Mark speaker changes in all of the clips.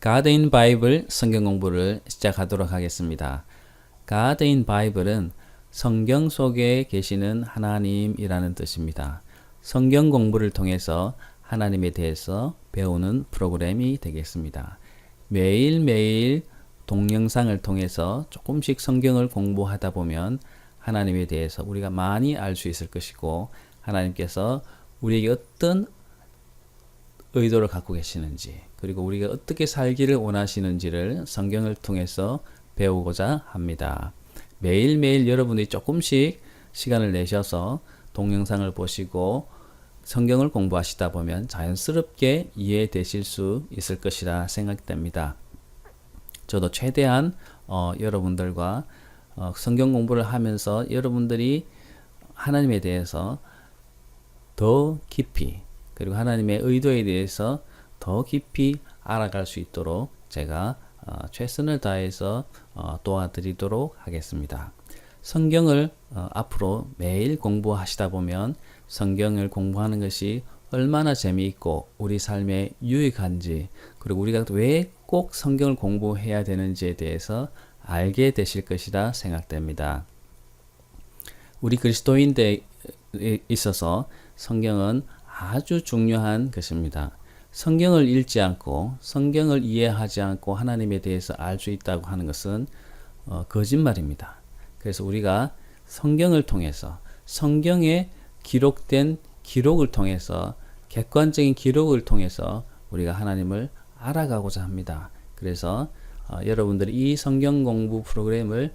Speaker 1: God in Bible 성경 공부를 시작하도록 하겠습니다. God in Bible은 성경 속에 계시는 하나님이라는 뜻입니다. 성경 공부를 통해서 하나님에 대해서 배우는 프로그램이 되겠습니다. 매일매일 동영상을 통해서 조금씩 성경을 공부하다 보면 하나님에 대해서 우리가 많이 알 수 있을 것이고, 하나님께서 우리에게 어떤 의도를 갖고 계시는지, 그리고 우리가 어떻게 살기를 원하시는지를 성경을 통해서 배우고자 합니다. 매일매일 여러분들이 조금씩 시간을 내셔서 동영상을 보시고 성경을 공부하시다 보면 자연스럽게 이해되실 수 있을 것이라 생각됩니다. 저도 최대한 여러분들과 성경 공부를 하면서 여러분들이 하나님에 대해서 더 깊이, 그리고 하나님의 의도에 대해서 더 깊이 알아갈 수 있도록 제가 최선을 다해서 도와드리도록 하겠습니다. 성경을 앞으로 매일 공부하시다 보면 성경을 공부하는 것이 얼마나 재미있고 우리 삶에 유익한지, 그리고 우리가 왜 꼭 성경을 공부해야 되는지에 대해서 알게 되실 것이라 생각됩니다. 우리 그리스도인들에 있어서 성경은 아주 중요한 것입니다. 성경을 읽지 않고 성경을 이해하지 않고 하나님에 대해서 알 수 있다고 하는 것은 거짓말입니다. 그래서 우리가 성경을 통해서, 성경에 기록된 기록을 통해서, 객관적인 기록을 통해서 우리가 하나님을 알아가고자 합니다. 그래서 여러분들이 이 성경 공부 프로그램을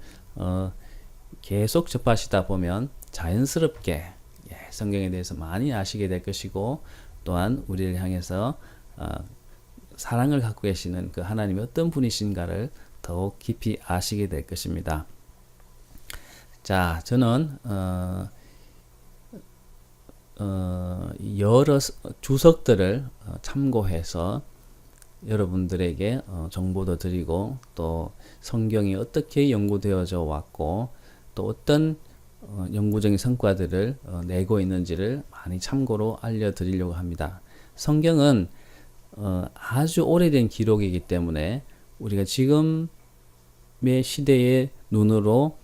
Speaker 1: 계속 접하시다 보면 자연스럽게 성경에 대해서 많이 아시게 될 것이고, 또한 우리를 향해서 사랑을 갖고 계시는 그 하나님이 어떤 분이신가를 더욱 깊이 아시게 될 것입니다. 자, 저는 여러 주석들을 참고해서 여러분들에게 정보도 드리고, 또 성경이 어떻게 연구되어져 왔고, 또 어떤 연구적인 성과들을 내고 있는지를 많이 참고로 알려드리려고 합니다. 성경은 아주 오래된 기록이기 때문에 우리가 지금의 시대의 눈으로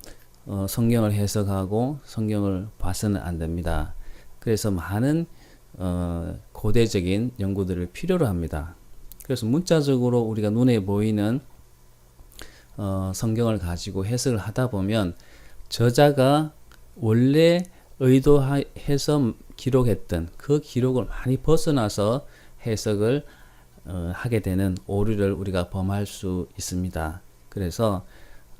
Speaker 1: 성경을 해석하고 성경을 봐서는 안 됩니다. 그래서 많은 고대적인 연구들을 필요로 합니다. 그래서 문자적으로 우리가 눈에 보이는 성경을 가지고 해석을 하다 보면 저자가 원래 의도해서 기록했던 그 기록을 많이 벗어나서 해석을 하게 되는 오류를 우리가 범할 수 있습니다. 그래서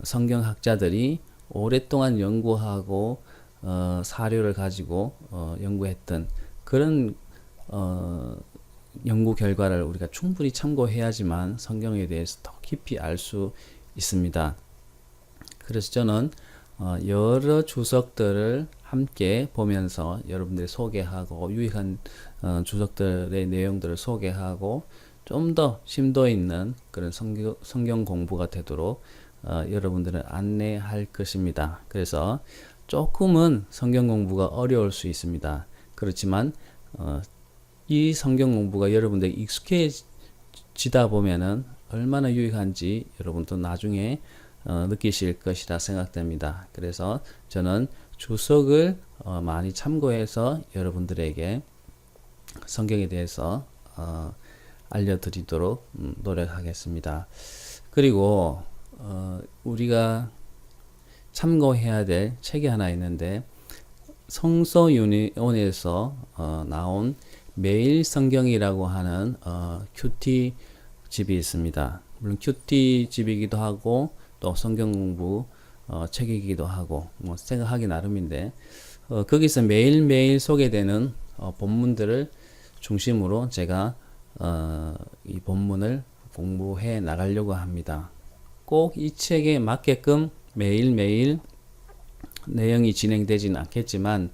Speaker 1: 성경학자들이 오랫동안 연구하고 사료를 가지고 연구했던 그런 연구 결과를 우리가 충분히 참고해야지만 성경에 대해서 더 깊이 알 수 있습니다. 그래서 저는 여러 주석들을 함께 보면서 여러분들이 소개하고, 유익한 주석들의 내용들을 소개하고 좀 더 심도 있는 그런 성경 공부가 되도록 여러분들을 안내할 것입니다. 그래서 조금은 성경 공부가 어려울 수 있습니다. 그렇지만 이 성경 공부가 여러분들이 익숙해지다 보면은 얼마나 유익한지 여러분도 나중에 느끼실 것이라 생각됩니다. 그래서 저는 주석을 많이 참고해서 여러분들에게 성경에 대해서 알려드리도록 노력하겠습니다. 그리고 우리가 참고해야 될 책이 하나 있는데, 성서윤회원에서 나온 매일 성경이라고 하는 큐티 집이 있습니다. 물론 큐티 집이기도 하고 또 성경 공부 책이기도 하고 생각하기 나름인데, 거기서 매일매일 소개되는 본문들을 중심으로 제가 이 본문을 공부해 나가려고 합니다. 꼭 이 책에 맞게끔 매일매일 내용이 진행되지는 않겠지만,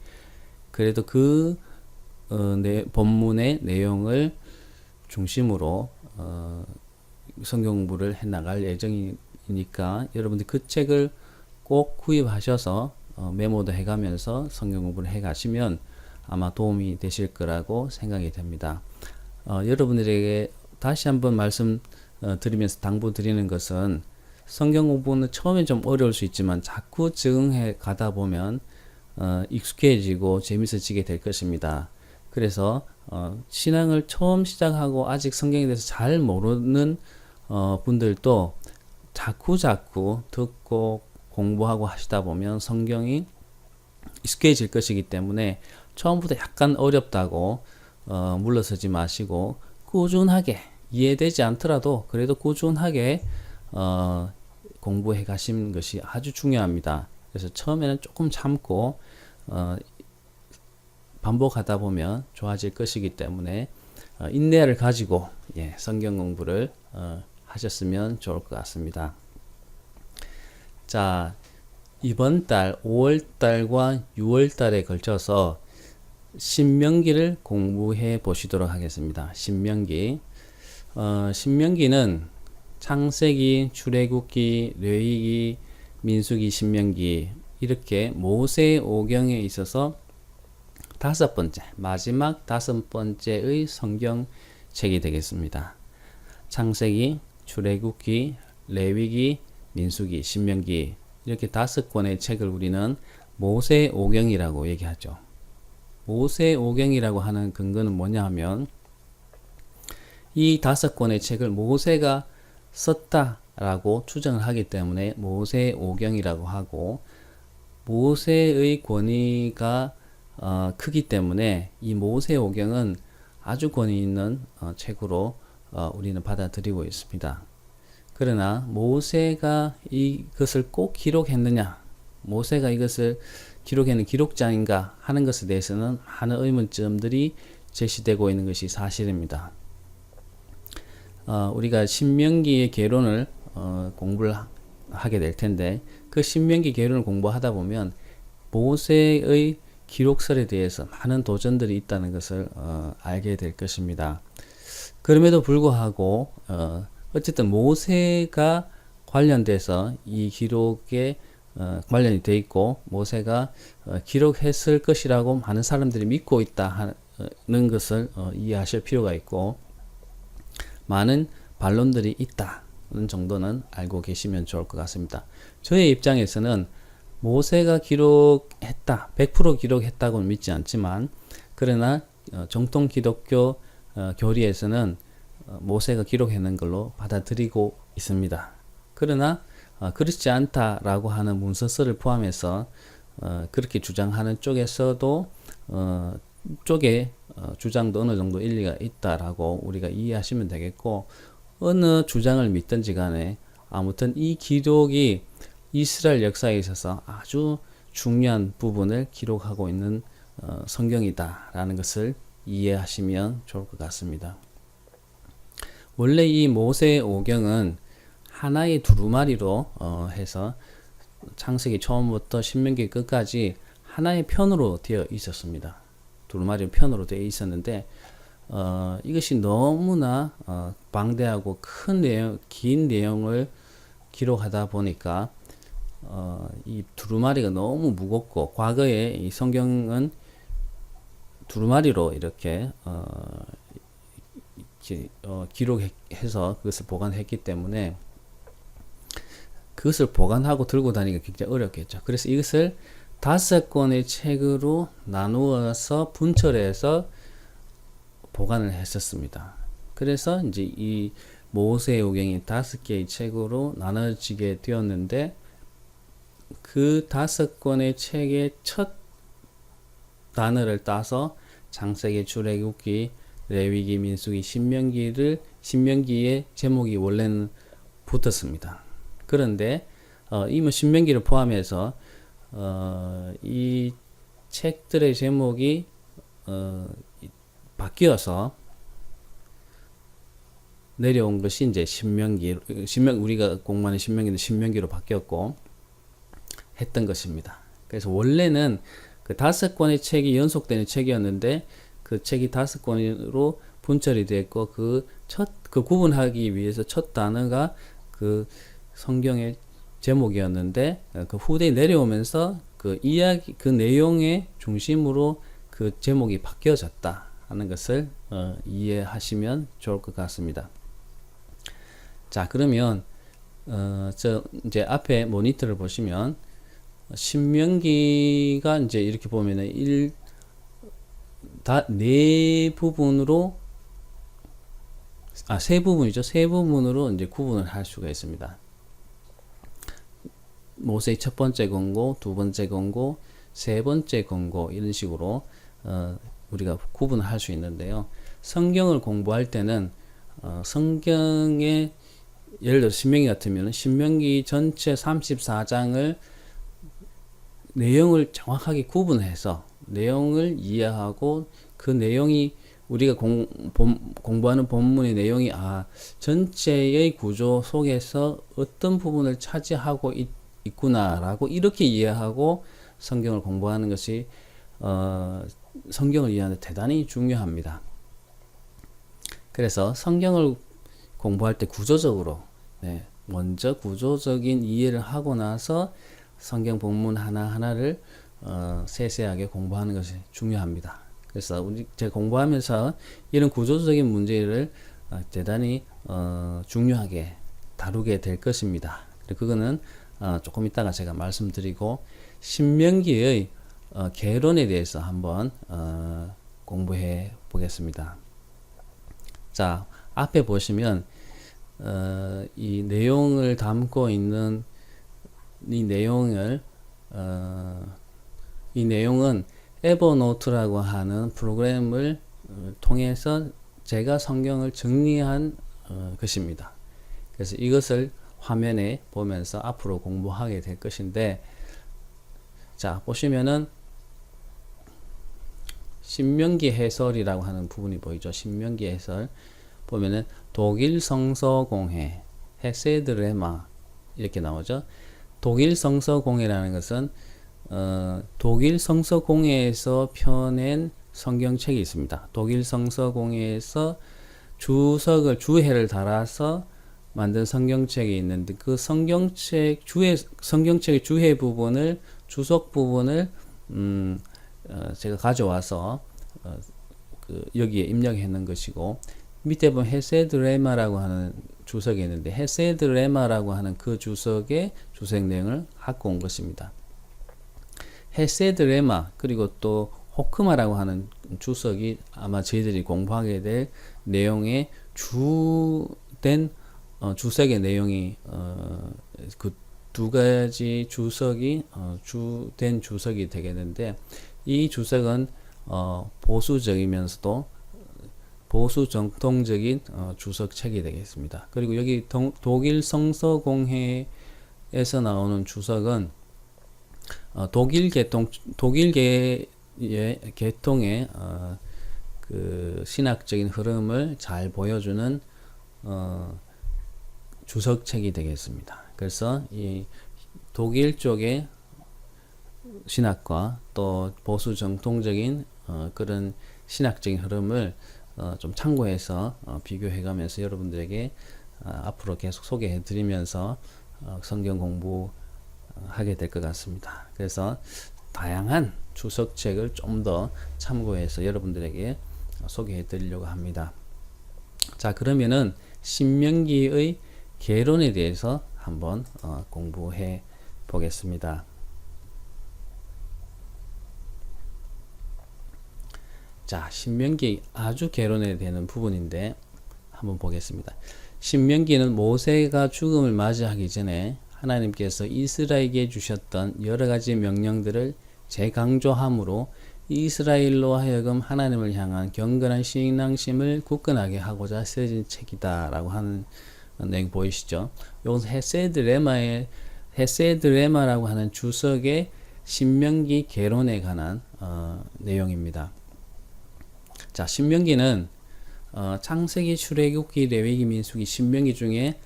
Speaker 1: 그래도 그 본문의 내용을 중심으로 성경 공부를 해 나갈 예정이니까 여러분들 그 책을 꼭 구입하셔서 메모도 해가면서 성경 공부를 해 가시면 아마 도움이 되실 거라고 생각이 됩니다. 여러분들에게 다시 한번 드리면서 당부 드리는 것은 성경 공부는 처음에 좀 어려울 수 있지만 자꾸 적응해 가다 보면 익숙해지고 재밌어지게 될 것입니다. 그래서 신앙을 처음 시작하고 아직 성경에 대해서 잘 모르는 분들도 자꾸 듣고 공부하고 하시다 보면 성경이 익숙해질 것이기 때문에 처음부터 약간 어렵다고 물러서지 마시고 꾸준하게 이해되지 않더라도 그래도 꾸준하게 공부해 가시는 것이 아주 중요합니다. 그래서 처음에는 조금 참고 반복하다 보면 좋아질 것이기 때문에 인내를 가지고 성경 공부를 하셨으면 좋을 것 같습니다. 자, 이번 달 5월 달과 6월 달에 걸쳐서 신명기를 공부해 보시도록 하겠습니다. 신명기. 신명기는 창세기, 출애굽기, 레위기, 민수기, 신명기 이렇게 모세오경에 있어서 마지막 다섯 번째의 성경책이 되겠습니다. 창세기, 출애굽기, 레위기, 민수기, 신명기 이렇게 5권의 책을 우리는 모세오경이라고 얘기하죠. 모세오경이라고 하는 근거는 뭐냐 하면 이 5권의 책을 모세가 썼다라고 추정을 하기 때문에 모세오경이라고 하고 모세의 권위가 크기 때문에 이 모세오경은 아주 권위 있는 책으로 우리는 받아들이고 있습니다. 그러나 모세가 이것을 꼭 기록했느냐, 모세가 이것을 기록해낸 기록자인가 하는 것에 대해서는 많은 의문점들이 제시되고 있는 것이 사실입니다. 우리가 신명기의 개론을 공부를 하게 될 텐데 그 신명기 개론을 공부하다 보면 모세의 기록설에 대해서 많은 도전들이 있다는 것을 알게 될 것입니다. 그럼에도 불구하고 어쨌든 모세가 관련돼서 이 기록에 관련이 돼 있고 모세가 기록했을 것이라고 많은 사람들이 믿고 있다는 것을 이해하실 필요가 있고 많은 반론들이 있다는 정도는 알고 계시면 좋을 것 같습니다. 저의 입장에서는 모세가 기록했다, 100% 기록했다고는 믿지 않지만 그러나 정통 기독교 교리에서는 모세가 기록해낸 걸로 받아들이고 있습니다. 그러나 그렇지 않다라고 하는 문서서를 포함해서 그렇게 주장하는 쪽에서도 쪽에 주장도 어느 정도 일리가 있다라고 우리가 이해하시면 되겠고 어느 주장을 믿든지 간에 아무튼 이 기록이 이스라엘 역사에 있어서 아주 중요한 부분을 기록하고 있는 성경이다라는 것을 이해하시면 좋을 것 같습니다. 원래 이 모세오경은 하나의 두루마리로 해서 창세기 처음부터 신명기 끝까지 하나의 편으로 되어 있었습니다. 두루마리 편으로 되어 있었는데 이것이 너무나 방대하고 긴 내용을 기록하다 보니까 이 두루마리가 너무 무겁고 과거에 이 성경은 두루마리로 이렇게 기록해서 그것을 보관했기 때문에 그것을 보관하고 들고 다니기가 굉장히 어렵겠죠. 그래서 이것을 5권의 책으로 나누어서 분철해서 보관을 했었습니다. 그래서 이제 이 모세오경이 5개의 책으로 나눠지게 되었는데 그 5권의 책의 첫 단어를 따서 창세기, 출애굽기, 레위기, 민수기, 신명기의 제목이 원래는 붙었습니다. 그런데 이 신명기를 포함해서 이 책들의 제목이 바뀌어서 내려온 것이 이제 우리가 공부하는 신명기는 신명기로 바뀌었고 했던 것입니다. 그래서 원래는 그 5권의 책이 연속되는 책이었는데 그 책이 5권으로 분철이 됐고 그 구분하기 위해서 첫 단어가 그 성경의 제목이었는데 그 후대에 내려오면서 그 내용의 중심으로 그 제목이 바뀌어졌다 하는 것을 이해하시면 좋을 것 같습니다. 자, 그러면 저 이제 앞에 모니터를 보시면 신명기가 이제 이렇게 보면은 네 부분으로 세 부분이죠. 세 부분으로 이제 구분을 할 수가 있습니다. 모세의 첫 번째 권고, 두 번째 권고, 세 번째 권고 이런 식으로 우리가 구분을 할 수 있는데요. 성경을 공부할 때는 성경의 예를 들어 신명기 같으면 신명기 전체 34장을 내용을 정확하게 구분해서 내용을 이해하고 그 내용이 우리가 공부하는 본문의 내용이 전체의 구조 속에서 어떤 부분을 차지하고 있구나라고 이렇게 이해하고 성경을 공부하는 것이 성경을 이해하는 데 대단히 중요합니다. 그래서 성경을 공부할 때 구조적으로 먼저 구조적인 이해를 하고 나서 성경 본문 하나하나를 세세하게 공부하는 것이 중요합니다. 그래서 제가 공부하면서 이런 구조적인 문제를 대단히 중요하게 다루게 될 것입니다. 그거는 조금 이따가 제가 말씀드리고 신명기의 개론에 대해서 한번 공부해 보겠습니다. 자, 앞에 보시면 이 내용을 담고 있는 이 내용은 에버노트라고 하는 프로그램을 통해서 제가 성경을 정리한 것입니다. 그래서 이것을 화면에 보면서 앞으로 공부하게 될 것인데, 자, 보시면은 신명기 해설이라고 하는 부분이 보이죠. 신명기 해설 보면은 독일 성서공회, 헤세드 레마 이렇게 나오죠. 독일 성서공회라는 것은 독일 성서공회에서 펴낸 성경책이 있습니다. 독일 성서공회에서 주해를 달아서 만든 성경책이 있는데 그 성경책의 주해 부분을 주석 부분을 제가 가져와서 여기에 입력해 놓은 것이고, 밑에 보면 헤세드 레마라고 하는 주석이 있는데 헤세드 레마라고 하는 그 주석의 주석 내용을 갖고 온 것입니다. 헤세드 레마 그리고 또 호크마라고 하는 주석이 아마 저희들이 공부하게 될 내용의 주된 주석의 내용이 그 두 가지 주석이 주된 주석이 되겠는데, 이 주석은 보수적이면서도 보수 정통적인 주석책이 되겠습니다. 그리고 여기 독일 성서공회에서 나오는 주석은 독일계의 계통의 그 신학적인 흐름을 잘 보여주는 주석책이 되겠습니다. 그래서 이 독일 쪽의 신학과 또 보수 정통적인 그런 신학적인 흐름을 좀 참고해서 비교해가면서 여러분들에게 앞으로 계속 소개해 드리면서 성경 공부하게 될 것 같습니다. 그래서 다양한 주석책을 좀 더 참고해서 여러분들에게 소개해 드리려고 합니다. 자, 그러면은 신명기의 개론에 대해서 한번 공부해 보겠습니다. 자, 신명기 아주 개론에 되는 부분인데 한번 보겠습니다. 신명기는 모세가 죽음을 맞이하기 전에 하나님께서 이스라엘에게 주셨던 여러 가지 명령들을 재강조함으로 이스라엘로 하여금 하나님을 향한 경건한 신앙심을 굳건하게 하고자 쓰여진 책이다라고 하는 내용 보이시죠? 여기서 헤세드 레마라고 하는 주석의 신명기 개론에 관한 내용입니다. 자, 신명기는 창세기, 출애굽기, 레위기, 민수기, 신명기 중에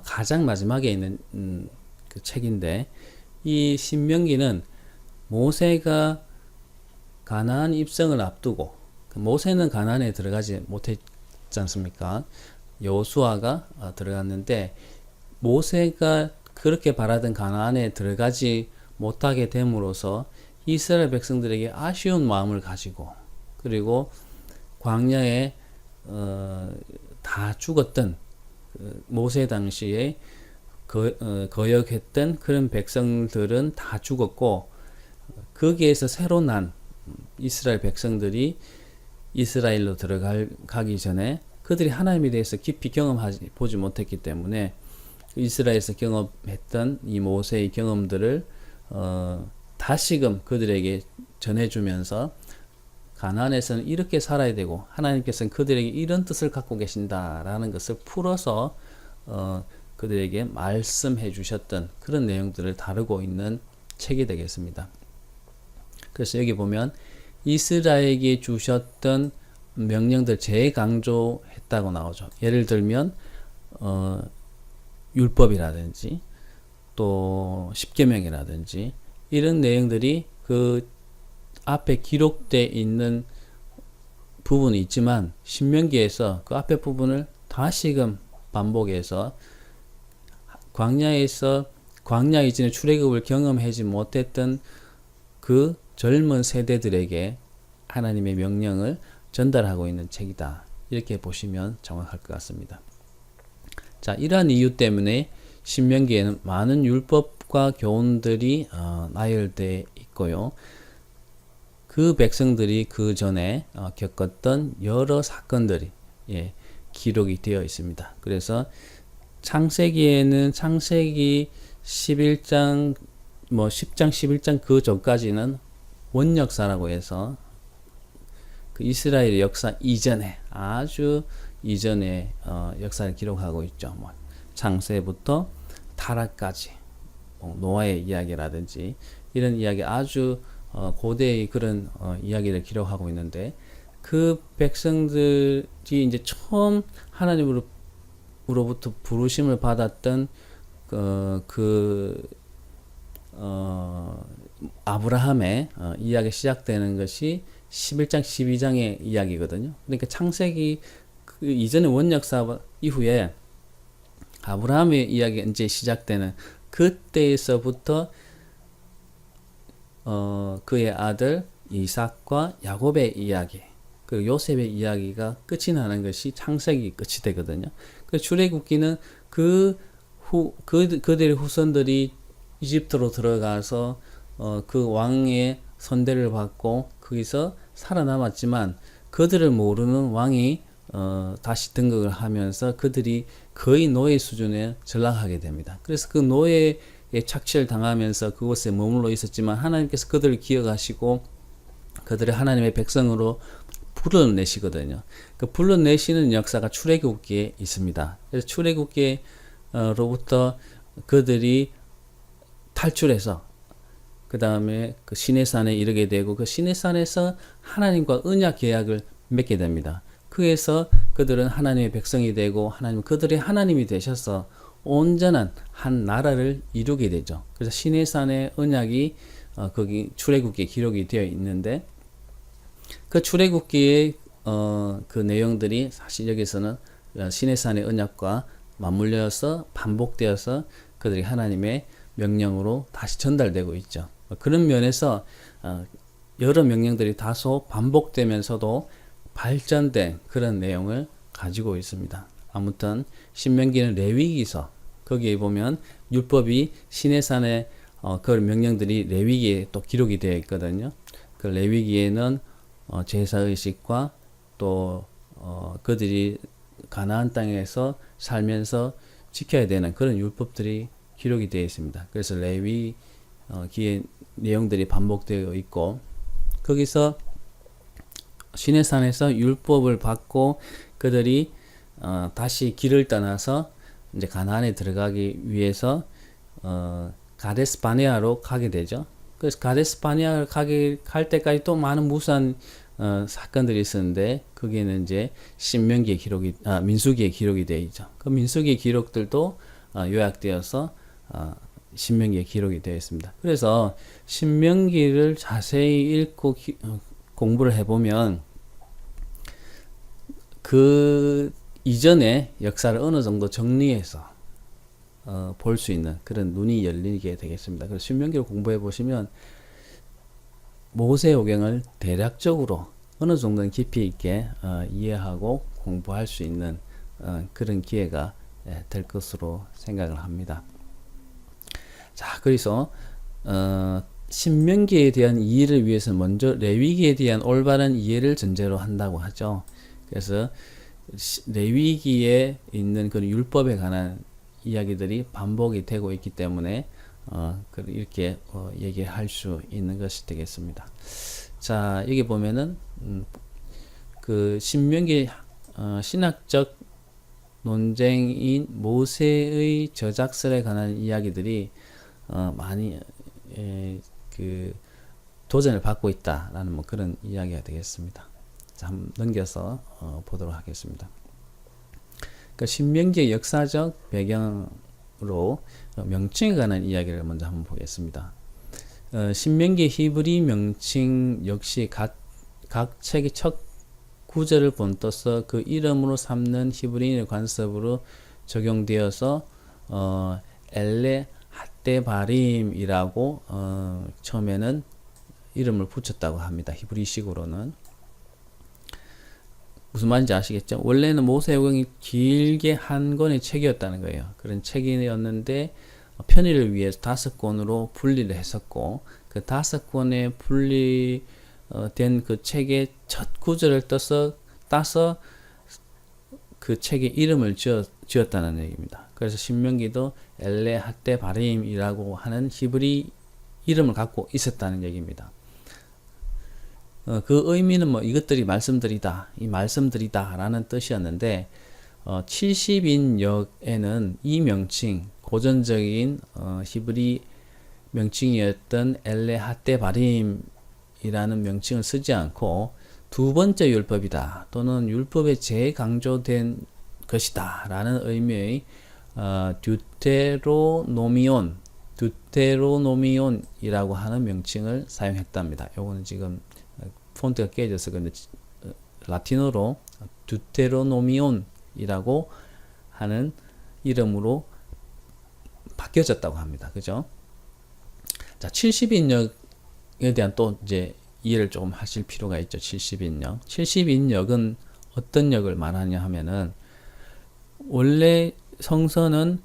Speaker 1: 가장 마지막에 있는 그 책인데, 이 신명기는 모세가 가나안 입성을 앞두고, 모세는 가나안에 들어가지 못했지 않습니까? 여호수아가 들어갔는데 모세가 그렇게 바라던 가나안에 들어가지 못하게 됨으로써 이스라엘 백성들에게 아쉬운 마음을 가지고, 그리고 광야에 다 죽었던 모세 당시에 거역했던 그런 백성들은 다 죽었고, 거기에서 새로 난 이스라엘 백성들이 이스라엘로 들어가기 전에 그들이 하나님에 대해서 깊이 보지 못했기 때문에 이스라엘에서 경험했던 이 모세의 경험들을 다시금 그들에게 전해주면서 가나안에서는 이렇게 살아야 되고 하나님께서는 그들에게 이런 뜻을 갖고 계신다라는 것을 풀어서 그들에게 말씀해 주셨던 그런 내용들을 다루고 있는 책이 되겠습니다. 그래서 여기 보면 이스라엘에게 주셨던 명령들 재강조했다고 나오죠. 예를 들면 율법이라든지 또 십계명이라든지 이런 내용들이 그 앞에 기록되어 있는 부분이 있지만 신명기에서 그 앞에 부분을 다시금 반복해서 광야 이전에 출애굽을 경험하지 못했던 그 젊은 세대들에게 하나님의 명령을 전달하고 있는 책이다. 이렇게 보시면 정확할 것 같습니다. 자, 이러한 이유 때문에 신명기에는 많은 율법과 교훈들이 나열되어 있고요. 그 백성들이 그 전에 겪었던 여러 사건들이 기록이 되어 있습니다. 그래서 창세기에는 창세기 11장 10장 11장 그 전까지는 원역사라고 해서 그 이스라엘의 역사 이전에 아주 이전의 역사를 기록하고 있죠. 창세부터 타락까지 노아의 이야기라든지 이런 이야기 아주 고대의 그런 이야기를 기록하고 있는데 그 백성들이 이제 처음 하나님으로부터 부르심을 받았던 아브라함의 이야기 시작되는 것이 11장 12장의 이야기거든요. 그러니까 창세기 그 이전의 원역사 이후에 아브라함의 이야기가 이제 시작되는 그때에서부터 그의 아들 이삭과 야곱의 이야기 그리고 요셉의 이야기가 끝이 나는 것이 창세기 끝이 되거든요. 그 출애굽기는 그들의 후손들이 이집트로 들어가서 그 왕의 선대를 받고 거기서 살아남았지만 그들을 모르는 왕이 다시 등극을 하면서 그들이 거의 노예 수준에 전락하게 됩니다. 그래서 그 노예의 착취를 당하면서 그곳에 머물러 있었지만 하나님께서 그들을 기억하시고 그들을 하나님의 백성으로 불러내시거든요. 그 불러내시는 역사가 출애굽기에 있습니다. 그래서 출애굽기로부터 그들이 탈출해서 그 다음에 그 시내산에 이르게 되고 그 시내산에서 하나님과 언약 계약을 맺게 됩니다. 그에서 그들은 하나님의 백성이 되고 하나님 그들의 하나님이 되셔서 온전한 한 나라를 이루게 되죠. 그래서 시내산의 언약이 거기 출애굽기에 기록이 되어 있는데 그 출애굽기의 그 내용들이 사실 여기서는 시내산의 언약과 맞물려서 반복되어서 그들이 하나님의 명령으로 다시 전달되고 있죠. 그런 면에서 여러 명령들이 다소 반복되면서도 발전된 그런 내용을 가지고 있습니다. 아무튼 신명기는 레위기서 거기에 보면 율법이 시내산의 그 명령들이 레위기에 또 기록이 되어 있거든요. 그 레위기에는 제사의식과 또 그들이 가나안 땅에서 살면서 지켜야 되는 그런 율법들이 기록이 되어 있습니다. 그래서 레위기의 내용들이 반복되어 있고 거기서 시내산에서 율법을 받고 그들이 다시 길을 떠나서 이제 가나안에 들어가기 위해서 가데스 바네아로 가게 되죠. 그래서 가데스 바네아를 갈 때까지 또 많은 무수한 사건들이 있었는데 거기에는 이제 신명기의 기록이 민수기의 기록이 되어 있죠. 그 민수기의 기록들도 요약되어서 신명기에 기록이 되어 있습니다. 그래서 신명기를 자세히 읽고 공부를 해보면 그 이전의 역사를 어느 정도 정리해서 볼 수 있는 그런 눈이 열리게 되겠습니다. 그래서 신명기를 공부해 보시면 모세오경을 대략적으로 어느 정도는 깊이 있게 이해하고 공부할 수 있는 그런 기회가 될 것으로 생각을 합니다. 자, 그래서 신명기에 대한 이해를 위해서 먼저 레위기에 대한 올바른 이해를 전제로 한다고 하죠. 그래서 레위기에 있는 그 율법에 관한 이야기들이 반복이 되고 있기 때문에 이렇게 얘기할 수 있는 것이 되겠습니다. 자, 여기 보면은 그 신명기 신학적 논쟁인 모세의 저작설에 관한 이야기들이 많이 그 도전을 받고 있다라는 뭐 그런 이야기가 되겠습니다. 자, 한번 넘겨서 보도록 하겠습니다. 그러니까 신명기의 역사적 배경으로 명칭에 관한 이야기를 먼저 한번 보겠습니다. 신명기 히브리 명칭 역시 각 책의 첫 구절을 본떠서 그 이름으로 삼는 히브리인의 관습으로 적용되어서 엘레 핫데바림이라고 처음에는 이름을 붙였다고 합니다. 히브리식으로는. 무슨 말인지 아시겠죠? 원래는 모세오경이 길게 한 권의 책이었다는 거예요. 그런 책이었는데 편의를 위해서 5권으로 분리를 했었고, 그 5권에 분리된 그 책의 첫 구절을 따서 그 책의 이름을 지었다는 얘기입니다. 그래서 신명기도 엘레 핫데 바림이라고 하는 히브리 이름을 갖고 있었다는 얘기입니다. 그 의미는 뭐 이것들이 말씀들이다, 이 말씀들이다 라는 뜻이었는데 70인역에는 이 명칭, 고전적인 히브리 명칭이었던 엘레 핫데 바림이라는 명칭을 쓰지 않고 두 번째 율법이다 또는 율법에 재강조된 것이다 라는 의미의 듀테로노미온이라고 하는 명칭을 사용했답니다. 요거는 지금 폰트가 깨져서 근데 라틴어로 듀테로노미온이라고 하는 이름으로 바뀌어졌다고 합니다. 그죠? 자, 70인역에 대한 또 이제 이해를 조금 하실 필요가 있죠. 70인역. 70인역은 어떤 역을 말하냐 하면은 원래 성서는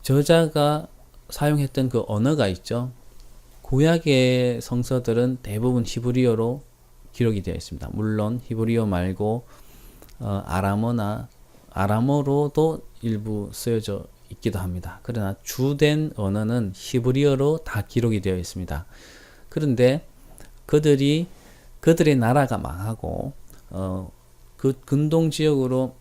Speaker 1: 저자가 사용했던 그 언어가 있죠. 구약의 성서들은 대부분 히브리어로 기록이 되어 있습니다. 물론 히브리어 말고 아람어로도 일부 쓰여져 있기도 합니다. 그러나 주된 언어는 히브리어로 다 기록이 되어 있습니다. 그런데 그들의 나라가 망하고 그 근동 지역으로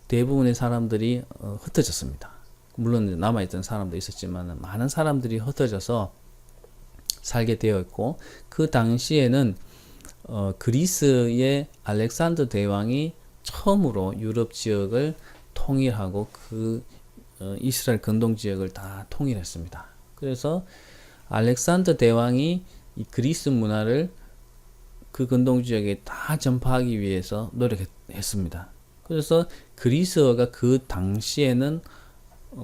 Speaker 1: 대부분의 사람들이 흩어졌습니다. 물론 남아있던 사람도 있었지만 많은 사람들이 흩어져서 살게 되었고, 그 당시에는 그리스의 알렉산더 대왕이 처음으로 유럽 지역을 통일하고 그 이스라엘 근동 지역을 다 통일했습니다. 그래서 알렉산더 대왕이 이 그리스 문화를 그 근동 지역에 다 전파하기 위해서 노력했습니다. 그래서 그리스어가 그 당시에는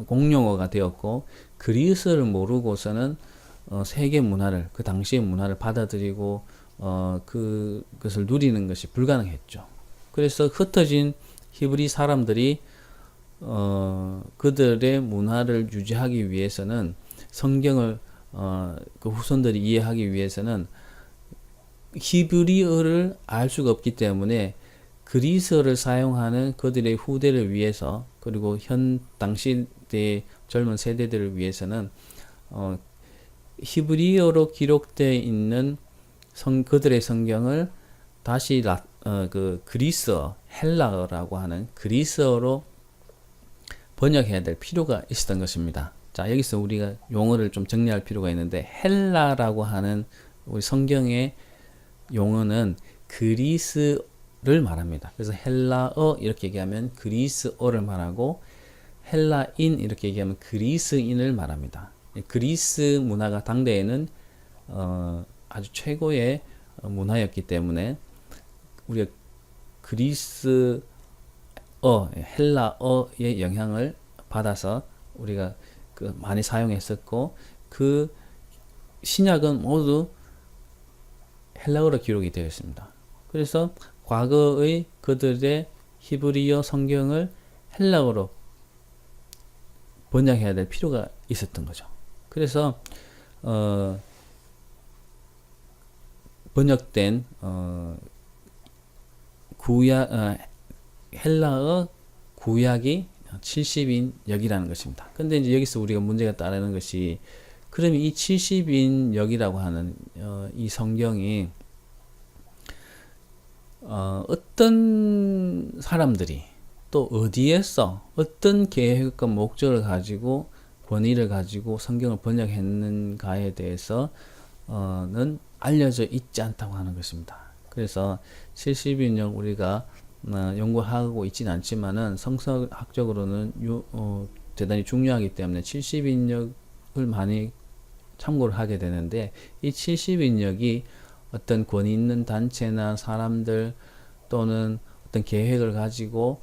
Speaker 1: 공용어가 되었고, 그리스어를 모르고서는 세계 문화를, 그 당시의 문화를 받아들이고 그것을 누리는 것이 불가능했죠. 그래서 흩어진 히브리 사람들이 그들의 문화를 유지하기 위해서는 성경을 그 후손들이 이해하기 위해서는 히브리어를 알 수가 없기 때문에 그리스어를 사용하는 그들의 후대를 위해서, 그리고 당시 때 젊은 세대들을 위해서는 히브리어로 기록되어 있는 그들의 성경을 다시 그 그리스어, 헬라어라고 하는 그리스어로 번역해야 될 필요가 있었던 것입니다. 자, 여기서 우리가 용어를 좀 정리할 필요가 있는데, 헬라라고 하는 우리 성경의 용어는 그리스를 말합니다. 그래서 헬라어 이렇게 얘기하면 그리스어를 말하고, 헬라인 이렇게 얘기하면 그리스인을 말합니다. 그리스 문화가 당대에는 아주 최고의 문화였기 때문에 우리가 그리스어, 헬라어의 영향을 받아서 우리가 많이 사용했었고, 그 신약은 모두 헬라어로 기록이 되어 있습니다. 그래서 과거의 그들의 히브리어 성경을 헬라어로 번역해야 될 필요가 있었던 거죠. 그래서 번역된 헬라어 구약이 70인역이라는 것입니다. 근데 이제 여기서 우리가 문제가 따르는 것이, 그러면 이 70인역이라고 하는 이 성경이 어떤 사람들이 또 어디에서 어떤 계획과 목적을 가지고 권위를 가지고 성경을 번역했는가에 대해서는 알려져 있지 않다고 하는 것입니다. 그래서 70인역 우리가 연구하고 있지는 않지만은 성서학적으로는 대단히 중요하기 때문에 70인역을 많이 참고를 하게 되는데, 이 70인역이 어떤 권위 있는 단체나 사람들 또는 어떤 계획을 가지고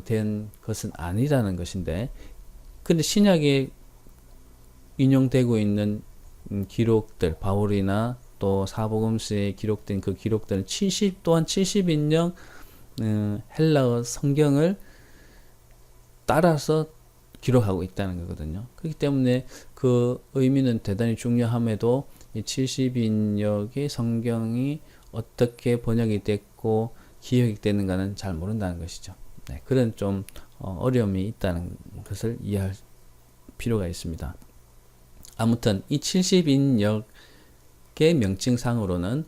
Speaker 1: 된 것은 아니라는 것인데, 근데 신약에 인용되고 있는 기록들, 바울이나 또 사복음서에 기록된 그 기록들은 또한 70인역 헬라어 성경을 따라서 기록하고 있다는 거거든요. 그렇기 때문에 그 의미는 대단히 중요함에도 이 70인역의 성경이 어떻게 번역이 됐고 기억이 되는가는 잘 모른다는 것이죠. 네, 그런 좀 어려움이 있다는 것을 이해할 필요가 있습니다. 아무튼 이 70인역의 명칭상으로는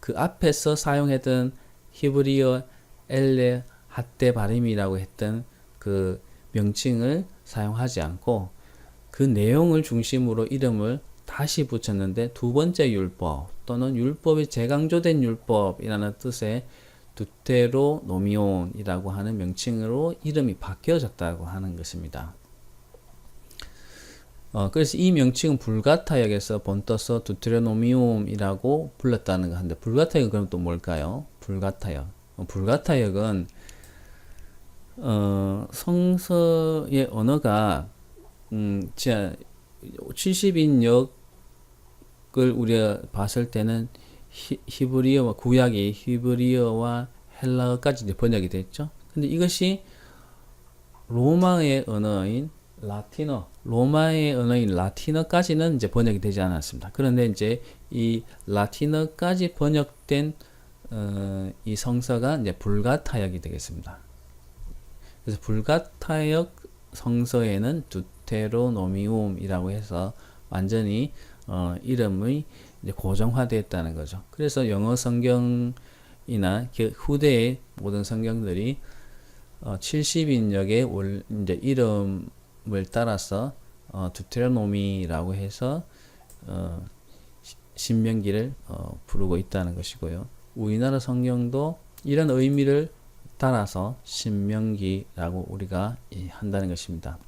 Speaker 1: 그 앞에서 사용했던 히브리어 엘레 하떼 바림이라고 했던 그 명칭을 사용하지 않고 그 내용을 중심으로 이름을 다시 붙였는데, 두 번째 율법 또는 율법이 재강조된 율법이라는 뜻의 두테로노미온이라고 하는 명칭으로 이름이 바뀌어졌다고 하는 것입니다. 그래서 이 명칭은 불가타역에서 본떠서 두테로노미움이라고 불렀다는 거 한데, 불가타역은 그럼 또 뭘까요? 불가타역은 성서의 언어가 70인역을 우리가 봤을 때는 히브리어와 구약이 히브리어와 헬라어까지 이제 번역이 됐죠. 근데 이것이 로마의 언어인 라틴어까지는 이제 번역이 되지 않았습니다. 그런데 이제 이 라틴어까지 번역된 이 성서가 이제 불가타역이 되겠습니다. 그래서 불가타역 성서에는 두테로노미움이라고 해서 완전히 이름이 이제 고정화되었다는 거죠. 그래서 영어 성경이나 후대의 모든 성경들이 70인역의 이제 이름을 따라서 두테로노미라고 해서 신명기를 부르고 있다는 것이고요. 우리나라 성경도 이런 의미를 따라서 신명기라고 우리가 한다는 것입니다.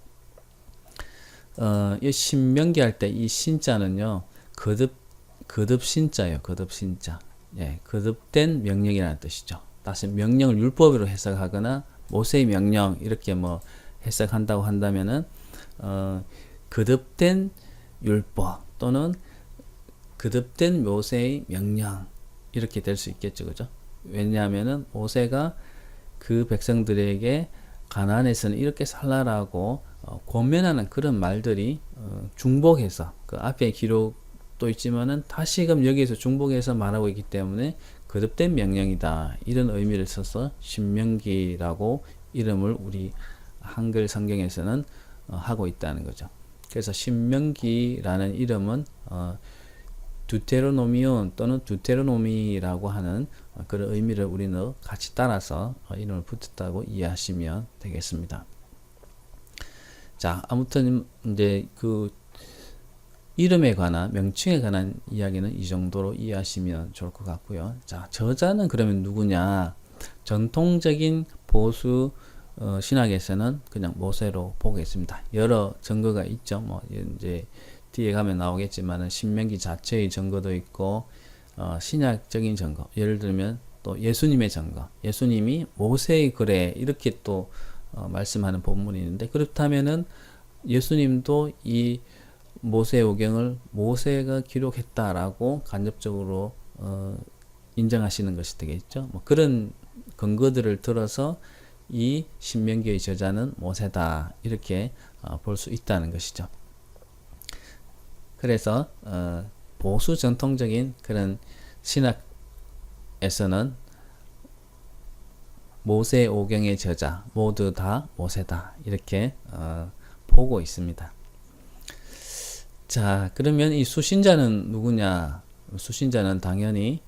Speaker 1: 이 신명기 할 때 이 신자는요, 거듭 신자예요. 거듭 신자. 예, 거듭된 명령이라는 뜻이죠. 다시 명령을 율법으로 해석하거나 모세의 명령 이렇게 뭐 해석한다고 한다면은 거듭된 율법 또는 거듭된 모세의 명령 이렇게 될 수 있겠죠, 그죠? 왜냐하면은 모세가 그 백성들에게 가나안에서는 이렇게 살라라고 권면하는 그런 말들이 중복해서 그 앞에 기록도 있지만은 다시금 여기에서 중복해서 말하고 있기 때문에 거듭된 명령이다 이런 의미를 써서 신명기라고 이름을 우리 한글 성경에서는 하고 있다는 거죠. 그래서 신명기라는 이름은 두테로노미온 또는 두테로노미라고 하는 그런 의미를 우리는 같이 따라서 이름을 붙였다고 이해하시면 되겠습니다. 자, 아무튼 이제 그 이름에 관한 명칭에 관한 이야기는 이 정도로 이해하시면 좋을 것 같고요. 자, 저자는 그러면 누구냐? 전통적인 보수 신학에서는 그냥 모세로 보겠습니다. 여러 증거가 있죠. 뭐 이제 뒤에 가면 나오겠지만은 신명기 자체의 증거도 있고 신약적인 증거, 예를 들면 또 예수님의 증거, 예수님이 모세의 글에 이렇게 또 말씀하는 본문이 있는데, 그렇다면은 예수님도 이 모세오경을 모세가 기록했다라고 간접적으로 인정하시는 것이 되겠죠. 뭐 그런 근거들을 들어서 이 신명기의 저자는 모세다 이렇게 볼 수 있다는 것이죠. 그래서 보수 전통적인 그런 신학에서는 모세 오경의 저자 모두 다 모세다 이렇게 보고 있습니다. 자, 그러면 이 수신자는 누구냐? 수신자는 당연히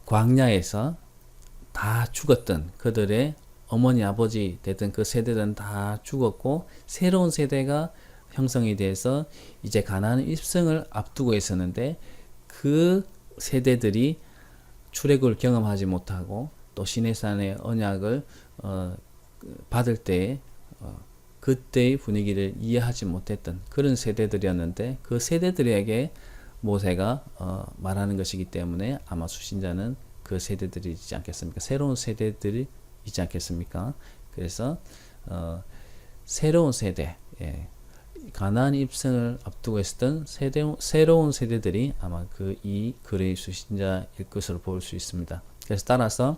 Speaker 1: 광야에서 다 죽었던 그들의 어머니 아버지 됐던 그 세대들은 다 죽었고 새로운 세대가 형성이 돼서 이제 가나안 입성을 앞두고 있었는데 그 세대들이 출애굽을 경험하지 못하고 또 시내산의 언약을 받을 때 그때의 분위기를 이해하지 못했던 그런 세대들이었는데 그 세대들에게 모세가 말하는 것이기 때문에 아마 수신자는 그 세대들이지 않겠습니까? 새로운 세대들이 있지 않겠습니까? 그래서 새로운 세대, 가나안 입성을 앞두고 있었던 새로운 세대들이 아마 이 글의 수신자일 것으로 볼 수 있습니다. 그래서 따라서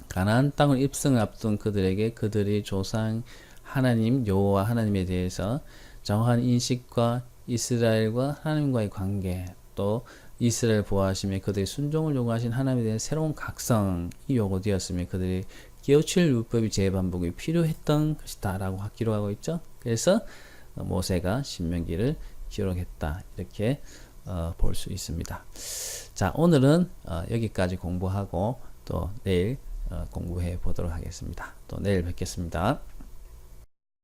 Speaker 1: 가나안 땅을 입성을 앞둔 그들에게 그들의 조상 하나님 여호와 하나님에 대해서 정확한 인식과 이스라엘과 하나님과의 관계 또 이스라엘 보호하심에 그들의 순종을 요구하신 하나님에 대한 새로운 각성이 요구되었으며 그들이 깨우칠 율법이 재반복이 필요했던 것이다 라고 기록하고 있죠. 그래서 모세가 신명기를 기록했다 이렇게 볼 수 있습니다. 자, 오늘은 여기까지 공부하고 또 내일 공부해 보도록 하겠습니다. 또 내일 뵙겠습니다.